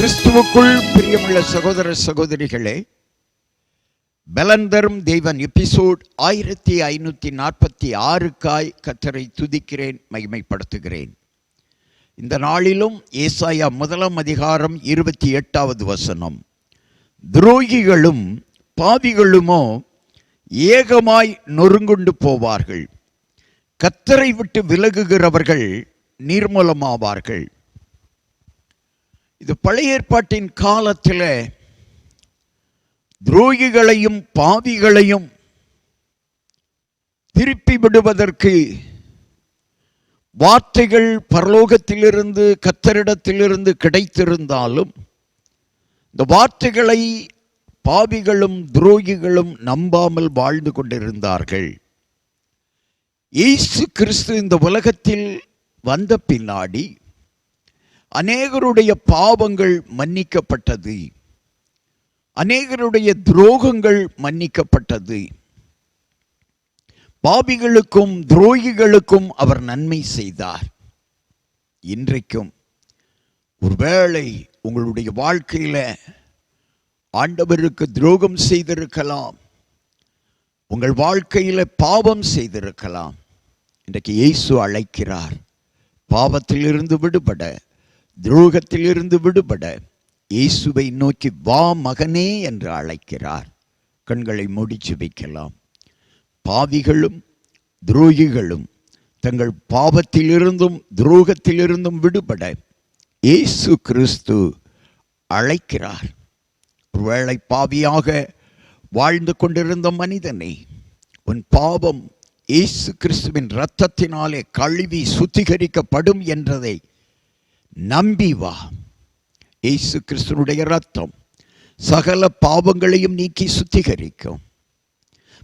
கிறிஸ்துவுக்குள் பிரியமுள்ள சகோதர சகோதரிகளே, பலன் தரும் தேவன் எபிசோட் 1546க்காய் கர்த்தரை துதிக்கிறேன், மகிமைப்படுத்துகிறேன். இந்த நாளிலும் ஏசாயா 1 அதிகாரம் 28வது வசனம், துரோகிகளும் பாவிகளுமோ ஏகமாய் நொறுங்குண்டு போவார்கள், கர்த்தரை விட்டு விலகுகிறவர்கள் நிர்மூலமாவார்கள். இது பழைய ஏற்பாட்டின் காலத்தில் துரோகிகளையும் பாவிகளையும் திருப்பி விடுவதற்கு வார்த்தைகள் பரலோகத்திலிருந்து கர்த்தரிடத்திலிருந்து கிடைத்திருந்தாலும் இந்த வார்த்தைகளை பாவிகளும் துரோகிகளும் நம்பாமல் வாழ்ந்து கொண்டிருந்தார்கள். இயேசு கிறிஸ்து இந்த உலகத்தில் வந்த பின்னாடி அநேகருடைய பாவங்கள் மன்னிக்கப்பட்டது, அநேகருடைய துரோகங்கள் மன்னிக்கப்பட்டது. பாவிகளுக்கும் துரோகிகளுக்கும் அவர் நன்மை செய்தார். இன்றைக்கும் ஒருவேளை உங்களுடைய வாழ்க்கையில் ஆண்டவருக்கு துரோகம் செய்திருக்கலாம், உங்கள் வாழ்க்கையில் பாவம் செய்திருக்கலாம். இன்றைக்கு இயேசு அழைக்கிறார், பாவத்திலிருந்து விடுபட, துரோகத்திலிருந்து விடுபட இயேசுவை நோக்கி வா மகனே என்று அழைக்கிறார். கண்களை மூடி ஜெபிக்கலாம். பாவிகளும் துரோகிகளும் தங்கள் பாவத்திலிருந்தும் துரோகத்திலிருந்தும் விடுபட இயேசு கிறிஸ்து அழைக்கிறார். ஒருவேளை பாவியாக வாழ்ந்து கொண்டிருந்த மனிதனை, உன் பாவம் இயேசு கிறிஸ்துவின் இரத்தத்தினாலே கழுவி சுத்திகரிக்கப்படும் என்றதை நம்பி வா. இயேசு கிறிஸ்துவினுடைய இரத்தம் சகல பாவங்களையும் நீக்கி சுத்திகரிக்கும்.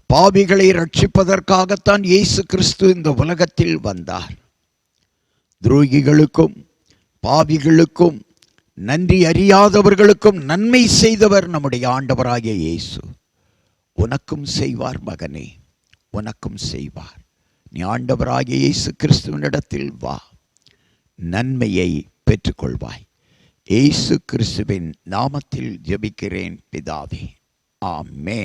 பாவிகளை ரட்சிப்பதற்காகத்தான் இயேசு கிறிஸ்து இந்த உலகத்தில் வந்தார். துரோகிகளுக்கும் பாவிகளுக்கும் நன்றி அறியாதவர்களுக்கும் நன்மை செய்தவர் நம்முடைய ஆண்டவராகிய இயேசு. உனக்கும் செய்வார் மகனே, உனக்கும் செய்வார். நீ ஆண்டவராகிய இயேசு கிறிஸ்துவினிடத்தில் வா, நன்மையை பெற்றுக்கொள்வாய். இயேசு கிறிஸ்துவின் நாமத்தில் ஜெபிக்கிறேன் பிதாவே, ஆமென்.